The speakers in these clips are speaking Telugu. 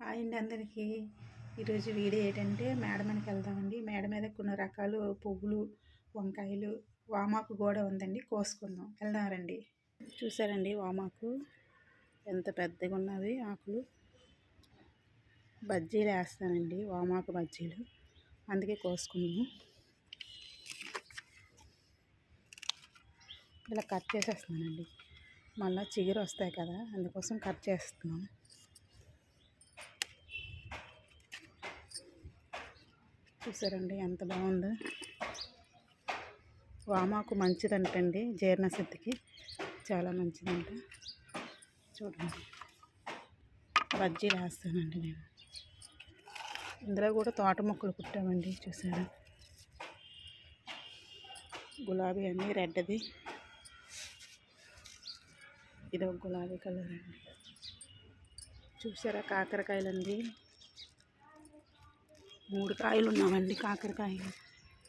హాయ్ అండి అందరికీ. ఈరోజు వీడియో ఏంటంటే మేడ మీదకి వెళ్దామండి. మేడ మీద కొన్ని రకాలు పువ్వులు, వంకాయలు, వామాకు కూడా ఉందండి, కోసుకుందాం. వెళ్దామండి. చూసారండి వామాకు ఎంత పెద్దగా ఉన్నవి ఆకులు. బజ్జీలు వేస్తానండి, వామాకు బజ్జీలు, అందుకే కోసుకుందాం. ఇలా కట్ చేసేస్తున్నానండి, మళ్ళీ చిగురు వస్తాయి కదా, అందుకోసం కట్ చేస్తున్నాను. చూసారండి ఎంత బాగుందో. వామాకు మంచిదంటండి, జీర్ణశక్తికి చాలా మంచిదంట. చూడండి బజ్జీలు వేస్తానండి నేను. ఇందులో కూడా తోట మొక్కలు కుట్టామండి, చూసారా. గులాబీ అండి, రెడ్ది, ఇది ఒక గులాబీ కలర్ అండి. చూసారా కాకరకాయలండి, 3 కాయలు ఉన్నామండి కాకరకాయలు.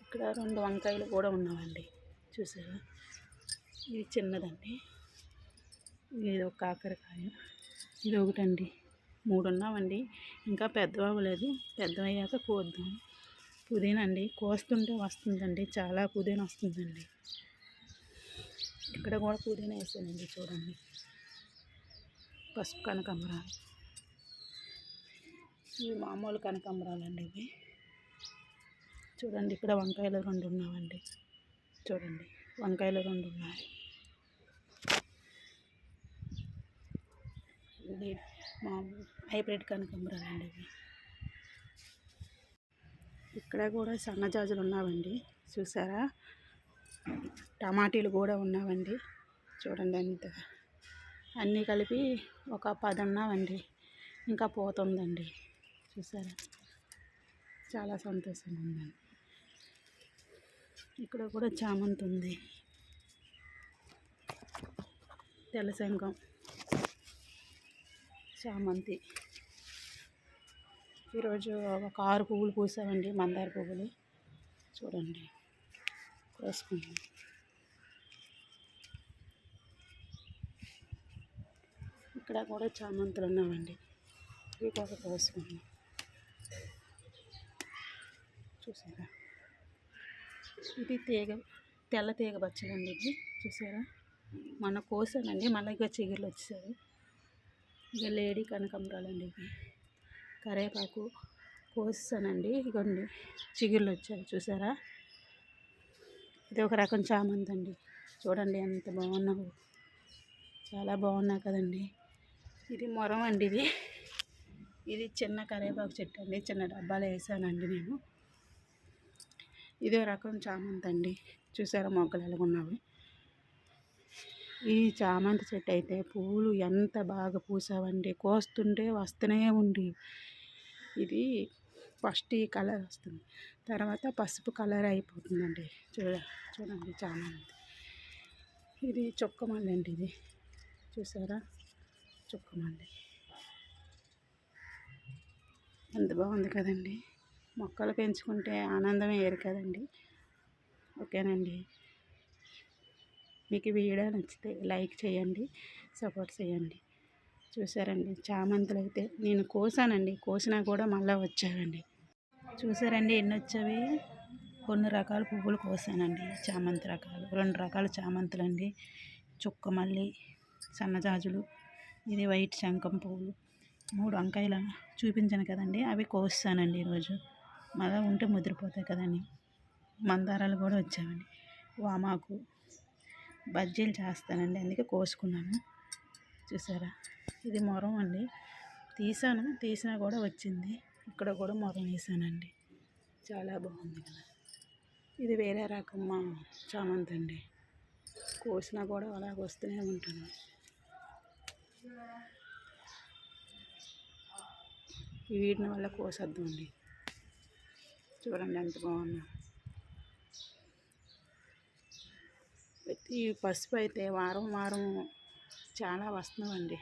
ఇక్కడ 2 వంకాయలు కూడా ఉన్నామండి, చూసారా. ఇది చిన్నదండి, ఇది ఒక కాకరకాయ, ఇది ఒకటండి. 3 ఉన్నామండి, ఇంకా పెద్దవి అవ్వలేదు. పెద్దవయ్యాక కోద్దాం. పుదీనా అండి, కోస్తుంటే వస్తుందండి, చాలా పుదీనా వస్తుందండి. ఇక్కడ కూడా పుదీనా వేసానండి, చూడండి. పసుపు కనకాంబరాలు, ఇవి మామూలు కనకాంబరాలండి ఇవి. చూడండి ఇక్కడ వంకాయలు 2 ఉన్నామండి, చూడండి వంకాయలు 2 ఉన్నాయి. ఇది మామూలు హైబ్రిడ్ కనకాంబరాలండి ఇవి. ఇక్కడ కూడా సన్నజాజులు ఉన్నావండి, చూసారా. టమాటీలు కూడా ఉన్నావండి, చూడండి ఎంత. అన్నీ కలిపి ఒక 10 ఉన్నావండి, ఇంకా పోతుందండి, చూసారా. చాలా సంతోషంగా ఉందండి. ఇక్కడ కూడా చామంతి ఉంది, తెల్లశంఖం, చామంతి. ఈరోజు ఒక 6 పువ్వులు పూసామండి, మందార పువ్వులు. చూడండి కోసుకుందాం. ఇక్కడ కూడా చామంతులు ఉన్నామండి, ఇవి కూడా కోసుకుందాం. చూసారా ఇది తీగ, తెల్ల తీగ బచ్చలండి ఇది, చూసారా. మన కోసానండి, మళ్ళీ ఇక చిగురులు వచ్చాయి. ఇక లేడీ కనకాంబరాలండి ఇవి. కరివేపాకు కోసానండి, ఇగోండి చిగురులు వచ్చాయి, చూసారా. ఇది ఒక రకం చామంతి అండి, చూడండి ఎంత బాగున్నావు, చాలా బాగున్నాయి కదండి. ఇది మొరం అండి, ఇది చిన్న కరివేపాకు చెట్టు అండి, చిన్న డబ్బాలో వేసానండి నేను. ఇదో రకం చామంతి అండి, చూసారా మొగ్గలు ఎలాగున్నావి. ఈ చామంతి చెట్టు అయితే పువ్వులు ఎంత బాగా పూసావండి, కోస్తుంటే వస్తూనే ఉండి. ఇది ఫస్ట్ ఈ కలర్ వస్తుంది, తర్వాత పసుపు కలర్ అయిపోతుందండి. చూడండి చామంతి. ఇది చుక్కమల్లి అండి, ఇది చూసారా చుక్కమల్లి. ఎంత బాగుంది కదండి. మొక్కలు పెంచుకుంటే ఆనందమే వేరు కదండి. ఓకేనండి, మీకు వీడియో నచ్చితే లైక్ చేయండి, సపోర్ట్ చేయండి. చూసారండి చామంతులు అయితే నేను కోసానండి, కోసినా కూడా మళ్ళీ వచ్చాయండి. చూసారండి ఎన్ని వచ్చావి. కొన్ని రకాల పువ్వులు కోసానండి, చామంతి రకాలు 2 రకాల చామంతులు అండి. చుక్కమల్లి, సన్నజాజులు, ఇది వైట్ శంఖం పువ్వులు. 3 వంకాయలు చూపించాను కదండి, అవి కోసానండి ఈరోజు. మళ్ళీ ఉంటే ముదిరిపోతాయి కదండి. మందారాలు కూడా వచ్చామండి. వామాకు బజ్జీలు చేస్తానండి, అందుకే కోసుకున్నాను. చూసారా ఇది మొరం అండి, తీసినా కూడా వచ్చింది. ఇక్కడ కూడా మొరం వేసానండి, చాలా బాగుంది కదా. ఇది వేరే రకం మా చామంతి అండి, కోసినా కూడా అలాగ వస్తూనే ఉంటాను. వీటిని వల్ల కోసేద్దామండి. చూడండి ఎంత బాగున్నా. ఈ పసుపు అయితే వారం చాలా వస్తున్నామండి.